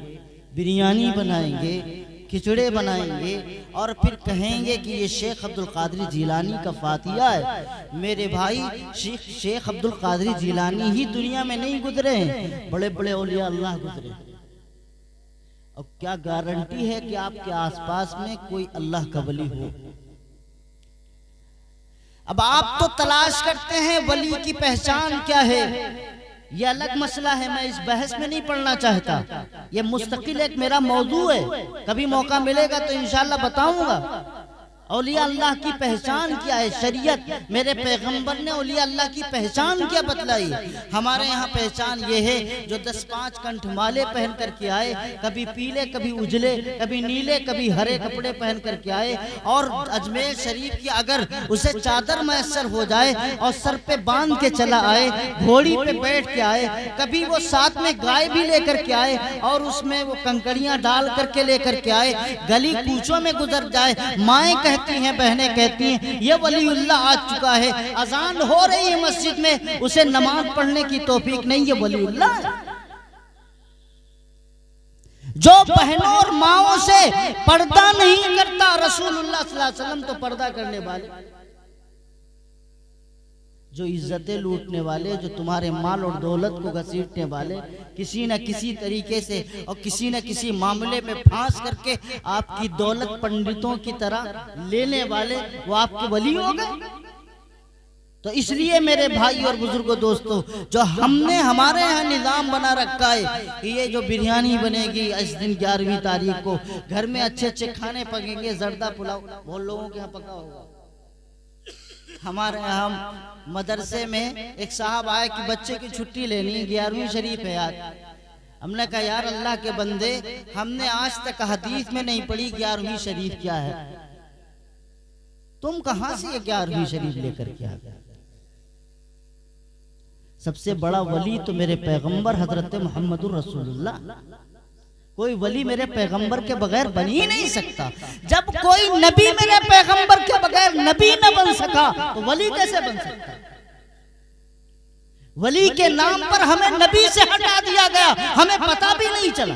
बिरयानी बनाएंगे, खिचड़े बनाएंगे और फिर कहेंगे कि ये शेख अब्दुल कादिर जिलानी का फातिहा है, मेरे भाई शेख अब्दुल कादिर जिलानी ही दुनिया में नहीं गुजरे हैं, बड़े बड़े औलिया अल्लाह गुजरे। अब क्या गारंटी है कि आपके आसपास में कोई अल्लाह का वली हो? अब आप तो तलाश करते हैं वली की पहचान क्या है, ये अलग मसला है, मैं इस बहस में नहीं पढ़ना चाहता। ये मुस्तकिल एक मेरा मौजू है, कभी मौका मिलेगा तो इंशाल्लाह बताऊंगा। औलिया अल्लाह की पहचान क्या है? शरीयत, मेरे पैगंबर ने औलिया अल्लाह की पहचान क्या बतलाई? हमारे यहाँ पहचान ये है जो 10-5 कंठ माले पहन करके आए, कभी पीले, कभी उजले, कभी नीले, कभी हरे कपड़े पहन करके आए, और अजमेर शरीफ की अगर उसे चादर मैसर हो जाए और सर पे बांध के चला आए, घोड़ी पे बैठ के आए, कभी वो साथ में गाय भी लेकर के आए और उसमें वो कंकड़ियां डाल करके लेकर के आए, गली कूचों में गुजर जाए, माएँ कहती हैं, बहनें कहती हैं ये वलीउल्लाह आ चुका है, अजान हो रही है मस्जिद में, उसे नमाज पढ़ने की तौफीक नहीं, ये वलीउल्लाह है। जो बहनों और माओं से पर्दा नहीं करता, रसूलुल्लाह सल्लल्लाहु अलैहि वसल्लम तो पर्दा करने वाले। जो इज्जतें लूटने वाले, जो तुम्हारे माल और दौलत को घसीटने वाले, किसी न किसी तरीके से और किसी न किसी मामले में फांस करके आपकी दौलत पंडितों की तरह लेने वाले, वो आपके वली हो गए। तो इसलिए मेरे भाई और बुजुर्गों, दोस्तों, जो हमने हमारे यहाँ निजाम बना रखा है कि ये जो बिरयानी बनेगी इस दिन 11वीं तारीख को, घर में अच्छे अच्छे खाने पकेंगे, जर्दा पुलाव बहुत लोगों के यहाँ पका होगा। हमारे यहाँ मदरसे में एक साहब आए कि बच्चे की छुट्टी लेनी है, 11वीं शरीफ है आज, हमने कहा यार अल्लाह के बंदे, हमने आज तक हदीस में नहीं पढ़ी 11वीं शरीफ क्या है, तुम कहां से ये 11वीं शरीफ लेकर के आ गए? सबसे बड़ा वली तो मेरे पैगंबर हजरत मोहम्मदुर रसूलुल्लाह। कोई वली मेरे पैगंबर के बगैर बन ही नहीं सकता। जब कोई नबी मेरे पैगंबर के बगैर नबी न बन सका तो वली कैसे बन सकता? वली के नाम पर हमें नबी से हटा दिया गया, हमें पता भी नहीं चला।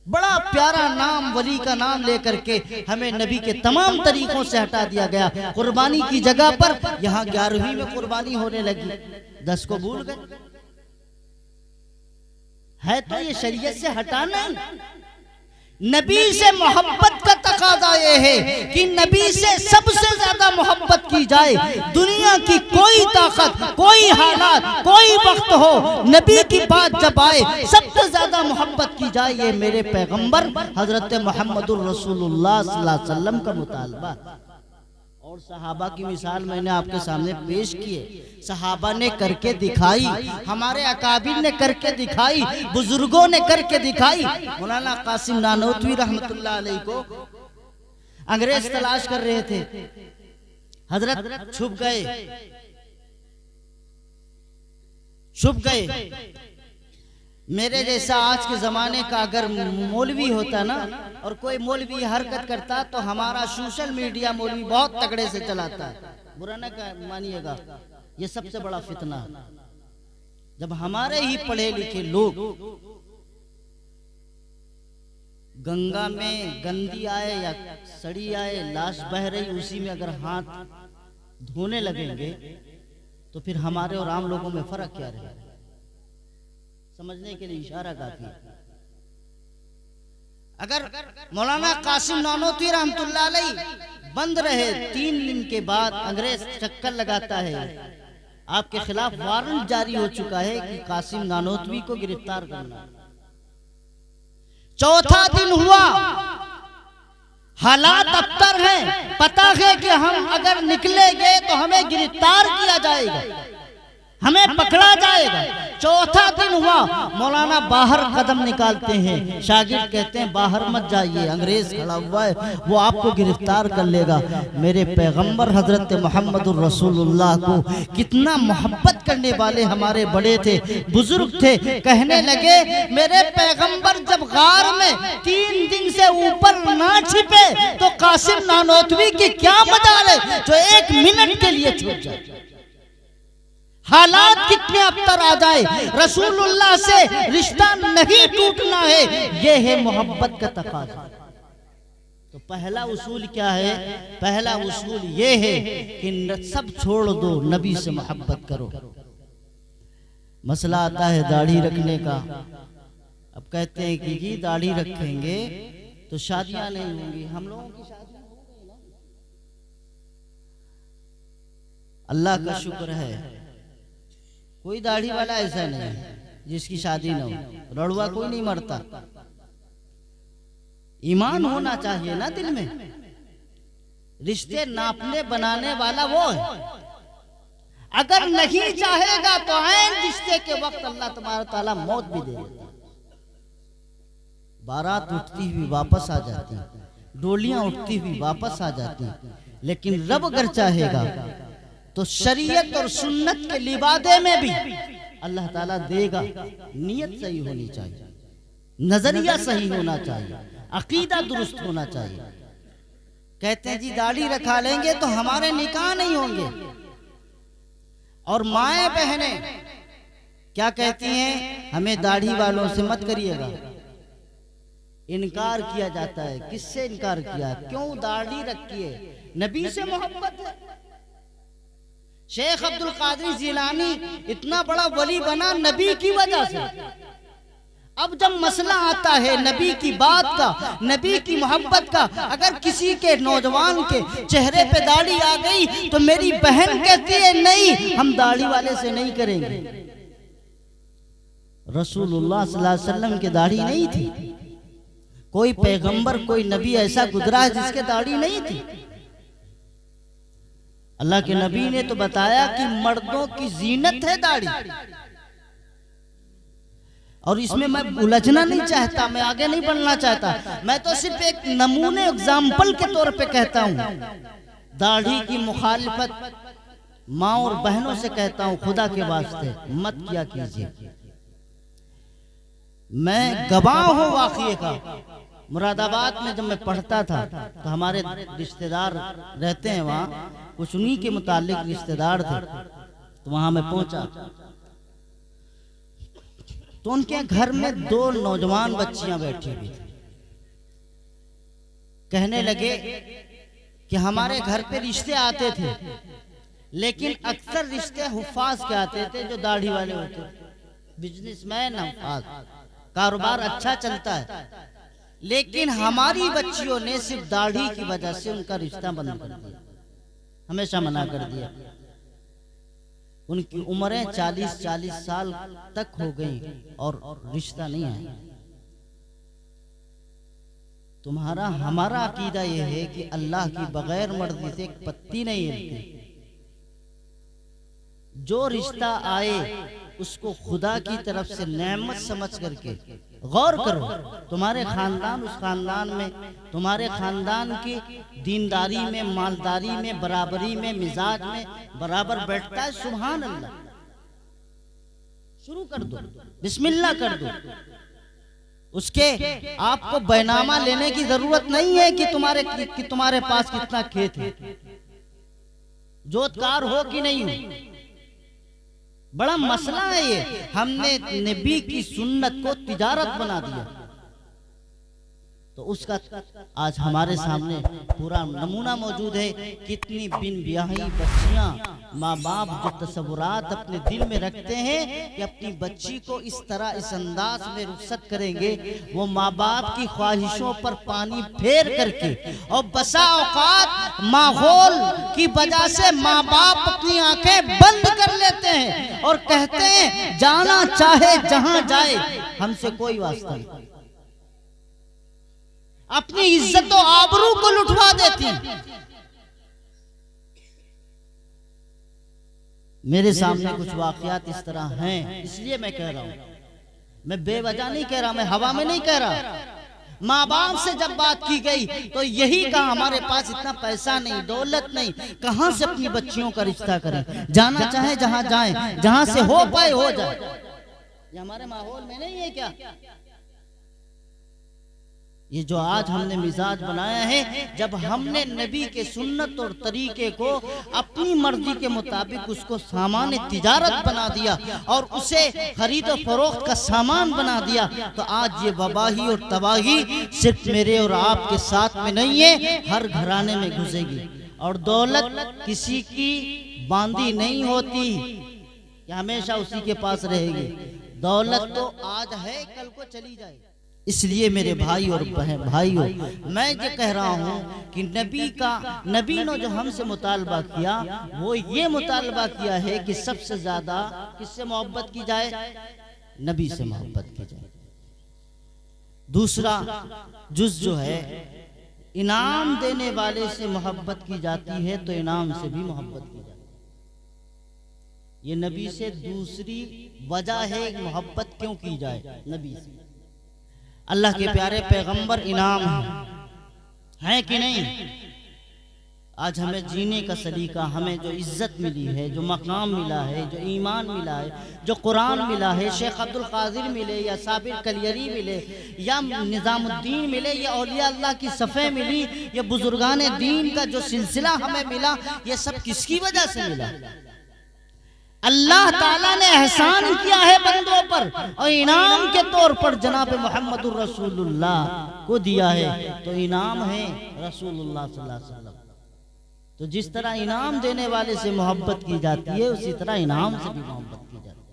बड़ा प्यारा नाम वली का नाम लेकर के हमें नबी के तमाम तरीकों से हटा दिया गया। कुर्बानी की जगह पर यहाँ 11वीं में कुर्बानी होने लगी, 10 को भूल गए। है तो ये शरीयत से हटाना। नबी से मोहब्बत का तकाजा ये है कि नबी से सबसे ज्यादा मोहब्बत की जाए। दुनिया की कोई ताकत, कोई हालात, कोई वक्त हो, नबी की बात जब आए सबसे ज्यादा मोहब्बत की जाए। ये मेरे पैगंबर हजरत मोहम्मदुर रसूलुल्लाह सल्लल्लाहु अलैहि वसल्लम का मुतालबा। और सहाबा की मिसाल मैंने आपके सामने पेश की है। सहाबा ने करके दिखाई, हमारे अकाबिर ने करके दिखाई, बुजुर्गों ने करके दिखाई। मौलाना कासिम नानोतवी रहमतुल्लाह अलैह को अंग्रेज तलाश कर रहे थे, हजरत छुप गए। मेरे जैसा आज के जमाने का अगर मौलवी होता ना, और कोई मौलवी हरकत करता तो हमारा सोशल मीडिया मौलवी बहुत तगड़े से चलाता है। बुरा ना मानिएगा, ये सबसे बड़ा फितना है। जब हमारे ही पढ़े लिखे लोग गंगा में गंदी आए या सड़ी आए, लाश बह रही, उसी में अगर हाथ धोने लगेंगे तो फिर हमारे और आम लोगों में फर्क क्या रहेगा? समझने के लिए इशारा काफी है। अगर मौलाना कासिम नानोतवी रहमतुल्लाह अलैह बंद रहे, 3 दिन के बाद अंग्रेज चक्कर लगाता है, आपके खिलाफ वारंट जारी हो चुका है कि कासिम नानोतवी को गिरफ्तार करना। चौथा दिन हुआ, हालात अबतर हैं, पता है कि हम अगर निकलेंगे तो हमें गिरफ्तार किया जाएगा, हमें पकड़ा जाएगा। चौथा दिन हुआ, मौलाना बाहर कदम निकालते हैं, शागिर्द कहते हैं बाहर मत जाइए, अंग्रेज खड़ा हुआ है, वो आपको गिरफ्तार कर लेगा। मेरे पैगंबर हजरत मोहम्मदुर रसूलुल्लाह को कितना मोहब्बत करने वाले हमारे बड़े थे, बुजुर्ग थे, कहने लगे मेरे पैगंबर जब गार में 3 दिन से ऊपर ना छिपे तो कासिम नानोतवी की क्या मजाल है जो 1 मिनट के लिए छूट जाए। हालात कितने अबतर आ जाए, रसूलुल्लाह से रिश्ता नहीं टूटना है, ये है मोहब्बत का तकाजा। तो पहला उसूल क्या है? पहला उसूल ये है कि सब छोड़ दो, नबी से मोहब्बत करो। मसला आता है दाढ़ी रखने का। अब कहते हैं कि जी दाढ़ी रखेंगे तो शादियां नहीं होंगी। हम लोगों की शादियां हो गई ना, अल्लाह का शुक्र है, कोई दाढ़ी वाला ऐसा नहीं है जिसकी शादी ना हो। रड़ुआ कोई नहीं मरता। ईमान होना चाहिए ना दिल में। रिश्ते नापने बनाने वाला वो है। अगर नहीं चाहेगा तो ऐन रिश्ते के वक्त अल्लाह तबारक ताला मौत भी दे देता। बारात उठती हुई वापस आ जाती, डोलियां उठती हुई वापस आ जाती, लेकिन रब अगर चाहेगा तो शरीयत और सुन्नत के लिबादे में भी अल्लाह ताला देगा। नियत सही होनी चाहिए, नजरिया सही होना चाहिए, अकीदा दुरुस्त होना चाहिए। कहते हैं जी दाढ़ी रखा लेंगे तो हमारे निकाह नहीं होंगे। और माएं बहनें क्या कहती हैं? हमें दाढ़ी वालों से मत करिएगा। इनकार किया जाता है। किससे इनकार किया? क्यों दाढ़ी रखी है? नबी से मोहब्बत है। शेख अब्दुल कादिर जिलानी इतना बड़ा वली बना नबी की वजह से। अब जब मसला आता है नबी की बात का, नबी की मोहब्बत का, अगर किसी के नौजवान के चेहरे पे दाढ़ी आ गई तो मेरी बहन कहती है नहीं, हम दाढ़ी वाले से नहीं करेंगे। रसूलुल्लाह सल्लल्लाहु अलैहि वसल्लम की दाढ़ी नहीं थी। कोई पैगंबर, कोई नबी ऐसा गुजरा है जिसके दाढ़ी नहीं थी। अल्लाह के नबी ने तो बताया कि मर्दों की जीनत है दाढ़ी। और इसमें मैं उलझना नहीं चाहता, मैं आगे नहीं बढ़ना चाहता, मैं तो सिर्फ एक नमूने एग्जाम्पल के तौर पे कहता हूँ। दाढ़ी की मुखालिफत माँ और बहनों से कहता हूँ, खुदा के वास्ते मत किया कीजिए। मैं गवाह हूँ वाक़ये का। मुरादाबाद में जब मैं पढ़ता था तो हमारे रिश्तेदार रहते हैं वहाँ, कुछ उन्हीं के मुतालिक रिश्तेदार थे, तो वहाँ मैं पहुँचा तो उनके घर में 2 नौजवान बच्चियां बैठी हुई थी। कहने लगे कि हमारे घर पे रिश्ते आते थे, लेकिन अक्सर रिश्ते हुफ्फाज के आते थे जो दाढ़ी वाले होते, बिजनेसमैन हुफ्फाज, कारोबार अच्छा चलता है, लेकिन हमारी बच्चियों ने सिर्फ दाढ़ी की वजह से उनका रिश्ता बंद कर दिया, हमेशा मना कर दिया। उनकी उम्रें 40-40 साल तक हो गई और रिश्ता नहीं आया। तुम्हारा हमारा अकीदा यह है कि अल्लाह की बगैर मर्जी से एक पत्ती नहीं हिलती। जो रिश्ता आए उसको खुदा की तरफ से नेमत समझ करके गौर करो। तुम्हारे खानदान, उस खानदान में, तुम्हारे खानदान की दीनदारी में, मालदारी में, बराबरी में, मिजाज में बराबर बैठता है, सुभान अल्लाह, शुरू कर दो, बिस्मिल्लाह कर दो। उसके आपको बैनामा लेने की जरूरत नहीं है कि तुम्हारे पास कितना खेत है, जोतकार हो कि नहीं हो। बड़ा मसला है ये, हमने नबी की सुन्नत को तिजारत बना दिया। तो उसका आज हमारे सामने पूरा नमूना मौजूद है। कितनी बिन ब्याही बच्चियां, माँ बाप जो तसव्वुरात अपने दिल में रखते हैं कि अपनी बच्ची को इस तरह, इस अंदाज में रुखसत करेंगे, वो माँ बाप की ख्वाहिशों पर पानी फेर करके, और बसा औकात माहौल की वजह से माँ बाप अपनी आंखें बंद कर लेते हैं और कहते हैं जाना चाहे जहां जाए, हमसे कोई वास्ता नहीं। अपनी इज्जत और आबरू को लुटवा देती। मेरे सामने कुछ वाकयात इस तरह हैं, इसलिए मैं कह रहा हूं, मैं बेवजह नहीं कह रहा, मैं हवा में नहीं कह रहा। माँ बाप से जब बात की गई तो यही कहा हमारे पास इतना पैसा नहीं, दौलत नहीं, कहां से अपनी बच्चियों का रिश्ता करें, जाना चाहे जहां जाएं, जहां से हो पाए हो जाए। ये हमारे माहौल में नहीं है क्या? ये जो आज हमने मिजाज बनाया है, जब हमने नबी के सुन्नत और तरीके को अपनी मर्जी के मुताबिक उसको सामान तिजारत बना दिया और उसे खरीद और फरोख्त का सामान बना दिया, तो आज ये वबाही और तबाही सिर्फ मेरे और आपके साथ में नहीं है, हर घराने में घुसेगी। और दौलत किसी की बांधी नहीं होती, ये हमेशा उसी के पास रहेगी। दौलत तो आज है, कल को चली जाए। इसलिए मेरे भाई और भाइयों, मैं ये कह रहा हूँ कि नबी ने जो हमसे मुतालबा किया, वो ये मुतालबा किया है कि सबसे ज्यादा किससे मोहब्बत की जाए? नबी से मोहब्बत की जाए। दूसरा जुज जो है, इनाम देने वाले से मोहब्बत की जाती है तो इनाम से भी मोहब्बत की जाती है। ये नबी से दूसरी वजह है मोहब्बत क्यों की जाए नबी से। अल्लाह के प्यारे पैगंबर इनाम हैं कि नहीं? आज हमें जीने का सलीका, हमें जो इज्जत मिली है, जो मकाम मिला है, जो ईमान मिला है, जो कुरान मिला है, शेख अब्दुल कादिर मिले या साबिर कलियरी मिले या निजामुद्दीन मिले या औलिया अल्लाह की सफ़े मिली या बुजुर्गान दीन का जो सिलसिला हमें मिला, ये सब किसकी वजह से मिला? अल्लाह ताला ने एहसान किया है बंदों पर और इनाम के तौर पर जनाब मोहम्मदुर रसूलुल्लाह को दिया है, तो इनाम है रसूलुल्लाह सल्लल्लाहु अलैहि वसल्लम। तो जिस तरह इनाम देने वाले से मोहब्बत की जाती है, उसी तरह इनाम से भी मोहब्बत की जाती है।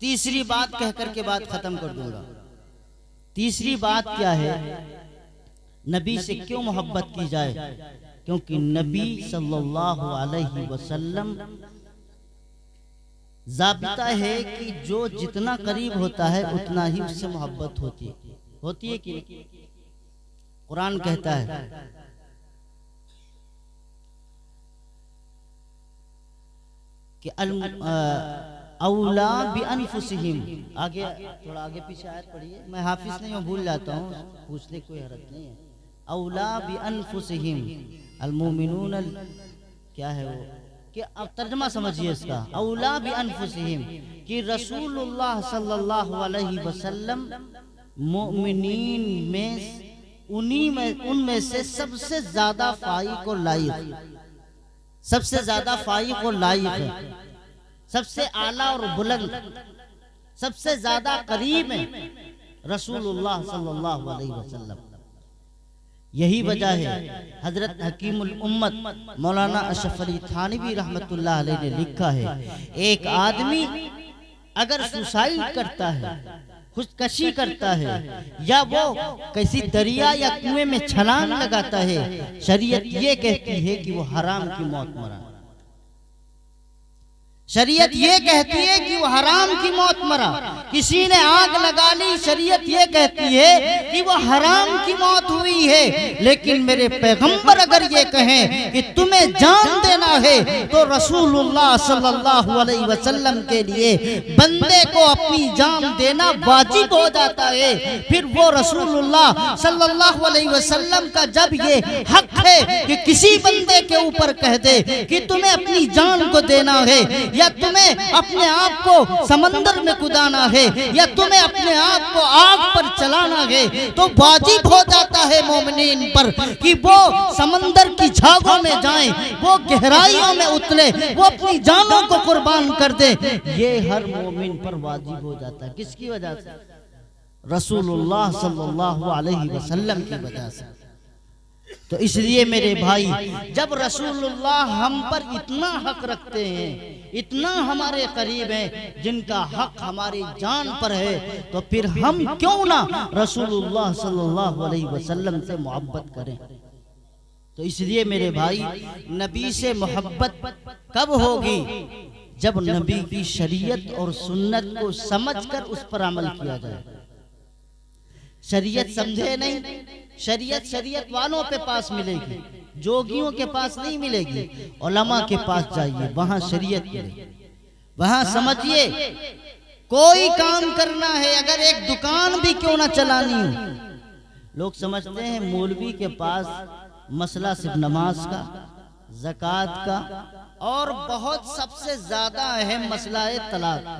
तीसरी बात कह करके बात खत्म कर दूंगा। तीसरी बात क्या है? नबी से क्यों मोहब्बत की जाए? क्योंकि नबी सल्लल्लाहु अलैहि वसल्लम ज़ाबिता है कि जो जितना करीब होता है उतना ही उससे मोहब्बत होती है कि नहीं? कुरान कहता है कि औला बिअनफुसिहिम। आगे थोड़ा आगे पीछे आयत पढ़िए, मैं हाफिज नहीं हूँ, भूल जाता हूँ, पूछने कोई हरकत नहीं है। औला बिअनफुसिहिम अल-मोमिनून क्या है वो, कि अब तर्जमा समझिए इसका। औला बिअनफुसिहिम कि रसूलुल्लाह सल्लल्लाहु अलैहि वसल्लम मोमिनीन में उनमें से सबसे ज्यादा फाइक और लायक, सबसे ज्यादा फाइक और लायक है, सबसे आला और बुलंद, सबसे ज्यादा करीब है रसूलुल्लाह सल्लल्लाहु अलैहि वसल्लम। यही वजह है हजरत हकीमुल उम्मत मौलाना अशरफ अली थानवी रहमतुल्लाह अलैह ने लिखा है, एक आदमी अगर सुसाइड करता है, खुदकशी करता है, या वो किसी दरिया या कुएं में छलांग लगाता है, शरीयत ये कहती है कि वो हराम की मौत मरा। शरीयत ये कहती है कि वो हराम की मौत मरा। किसी ने आग लगा ली, शरीयत ये कहती है कि वो हराम की मौत हुई है। लेकिन मेरे पैगंबर अगर ये कहें कि तुम्हें जान देना है तो रसूलुल्लाह सल्लल्लाहु अलैहि वसल्लम के लिए बंदे को अपनी जान देना वाजिब हो जाता है। फिर वो रसूलुल्लाह सल्लल्लाहु अलैहि वसल्लम का जब ये हक है कि किसी बंदे के ऊपर कह दे कि तुम्हें अपनी जान को देना है, या तुम्हें अपने आप को समंदर में कूदाना है, या तुम्हें अपने आप को आग पर चलाना है, तो वाजिब हो जाता है मोमिनीन पर कि वो समंदर की झागों में जाएं, वो गहराइयों में उतरे, वो अपनी जानों को कुर्बान कर दे। ये हर मोमिन पर वाजिब हो जाता है। किसकी वजह से? रसूलुल्लाह सल्लल्लाहु अलैहि वसल्लम की वजह से। तो इसलिए मेरे भाई, जब रसूलुल्लाह हम पर इतना हक रखते हैं, इतना हमारे करीब हैं, जिनका हक हमारी जान पर है, तो फिर हम क्यों ना रसूलुल्लाह सल्लल्लाहु अलैहि वसल्लम से मोहब्बत करें। तो इसलिए मेरे भाई, नबी से मोहब्बत कब होगी? जब नबी की शरीयत और सुन्नत को समझकर उस पर अमल किया जाए। शरीयत समझे नहीं, शरीयत वालों के पास मिलेगी, जोगियों के पास नहीं मिलेगी। उलमा के पास जाइए, वहां शरीयत मिलेगी, वहां समझिए। कोई काम करना है, अगर एक दुकान भी क्यों ना चलानी हो, लोग समझते हैं मौलवी के पास मसला सिर्फ नमाज का, ज़कात का, और बहुत सबसे ज्यादा अहम मसला है तलाक का।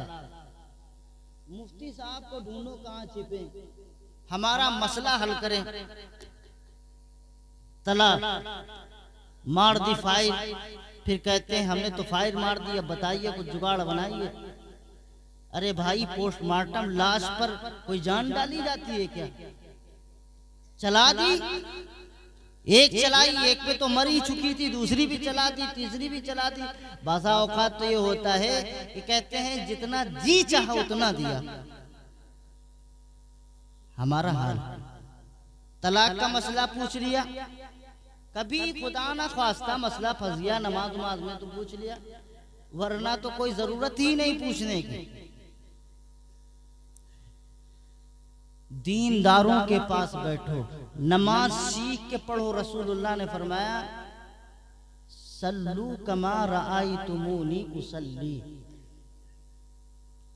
मुफ्ती साहब को ढूंढो कहां छिपे, हमारा मसला हल करें। तलाक मार दी फाइल, फिर कहते हैं हमने तो फाइल मार दी, अब बताइए कुछ जुगाड़ बनाइए। अरे भाई, पोस्टमार्टम लाश पर कोई जान डाली जाती है क्या? चला दी, एक चलाई, एक पे तो मरी चुकी थी, दूसरी भी चला दी, तीसरी भी चला दी। बासा औकात तो ये होता है कि कहते हैं जितना जी चाहा उतना दिया। हमारा हाल तलाक का मसला पूछ लिया, कभी खुदा ना ख्वास्ता मसला फंस गया नमाज में तो पूछ लिया, वरना तो कोई जरूरत ही नहीं पूछने की। दीनदारों के पास बैठो, नमाज सीख के पढ़ो। रसूलुल्लाह ने फरमाया सल्लू कमा रआयतुमूनी उसल्ली।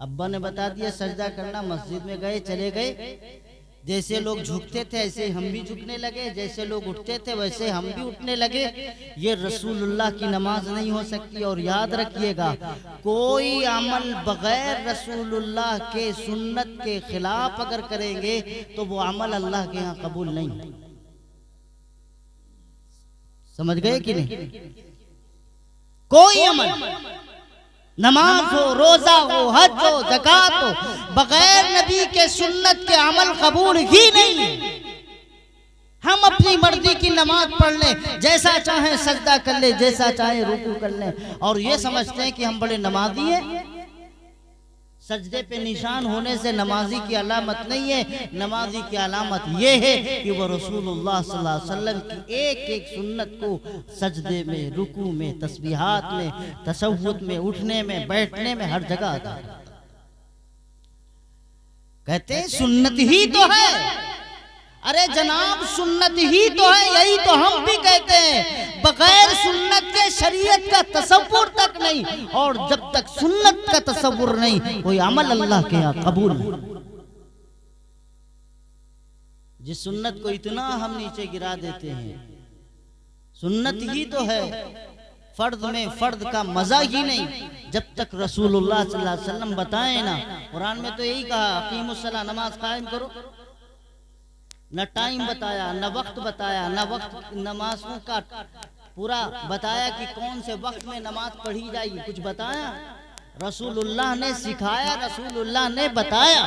अब्बा ने बता दिया सजदा करना, मस्जिद में गए, चले गए, जैसे लोग झुकते थे ऐसे हम भी झुकने लगे, जैसे लोग उठते थे वैसे हम भी उठने लगे। ये रसूलुल्लाह की नमाज नहीं हो सकती। और याद रखिएगा, कोई अमल बगैर रसूलुल्लाह के सुन्नत के खिलाफ अगर करेंगे तो वो अमल अल्लाह के यहाँ कबूल नहीं। समझ गए कि नहीं? कोई अमल, नमाज हो, रोजा हो, हज हो, ज़कात हो, बगैर नबी के सुन्नत के अमल कबूल ही नहीं। हम अपनी मर्जी की नमाज पढ़ लें, जैसा चाहे सजदा कर ले, जैसा चाहे रुकू कर लें, और ये समझते हैं कि हम बड़े नमाजी हैं। सजदे पे निशान होने से नमाजी की अलामत नहीं है। नमाजी की अलामत ये है कि वो रसूलुल्लाह सल्लल्लाहु अलैहि वसल्लम की एक एक सुन्नत को सजदे में, रुकू में, तस्बीहात में, तशव्वुद में, उठने में, बैठने में, हर जगह आता है। कहते हैं सुन्नत ही तो है, अरे जनाब सुन्नत ही तो है, यही तो हम भी कहते हैं। बगैर सुन्नत के शरीयत का तसव्वुर तक नहीं, और जब तक सुन्नत का तसव्वुर नहीं कोई अमल अल्लाह के यहाँ कबूल नहीं। जिस सुन्नत को इतना हम नीचे गिरा देते हैं, सुन्नत ही तो है, फर्द में फर्द का मजा ही नहीं जब तक रसूलुल्लाह सल्लल्लाहु अलैहि वसल्लम बताए ना। कुरान में तो यही कहा अकीमुस्सलाह, नमाज कायम करो। न टाइम बताया, न वक्त बताया, न वक्त नमाजों का पूरा बताया कि कौन से वक्त में नमाज पढ़ी जाएगी, कुछ बताया? रसूलुल्लाह ने सिखाया, रसूलुल्लाह ने बताया।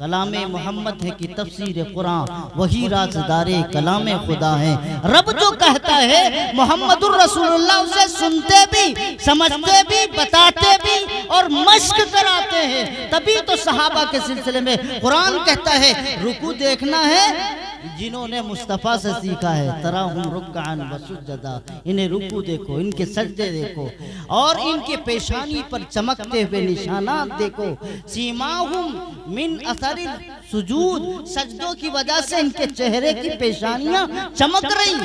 कलामे मोहम्मद है कि तफसीर कुरान, वही राज़दारे कलामे खुदा है। रब जो कहता है मोहम्मदुर रसूलुल्लाह उसे सुनते भी, समझते भी, बताते भी और मश्क कराते हैं। तभी तो सहाबा के सिलसिले में कुरान कहता है रुकू देखना है जिन्होंने मुस्तफ़ा से सीखा है, तराहुम रुक्कान व सुज्जदा, इन्हें रुकू देखो, इनके सजदे देखो और इनके पेशानी पर चमकते हुए निशानात देखो। सीमाहुम मिन असरिल सुजूद, सजदों की वजह से इनके चेहरे की पेशानियां चमक रही।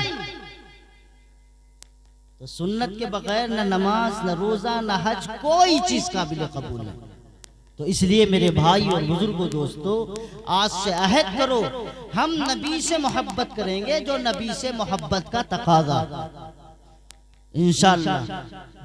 तो सुन्नत के बगैर न नमाज, न रोजा, न हज, कोई चीज काबिल कबूल नहीं। तो इसलिए मेरे भाई और बुजुर्गों दोस्तों, आज से अहद करो हम नबी से मोहब्बत करेंगे, जो नबी से मोहब्बत का तकाजा। इंशाअल्लाह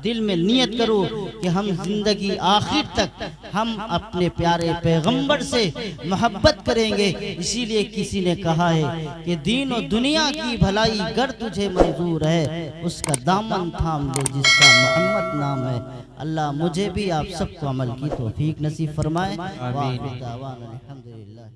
दिल में नियत करो कि हम जिंदगी आखिर तक हम अपने प्यारे पैगंबर से मोहब्बत करेंगे। इसीलिए किसी ने कहा है कि दीन और दुनिया की भलाई गर तुझे मंजूर है, उसका दामन थाम ले जिसका मोहम्मद नाम है। अल्लाह मुझे भी आप सबको अमल की तौफीक नसीब फरमाए। वाह, अल्हम्दुलिल्लाह।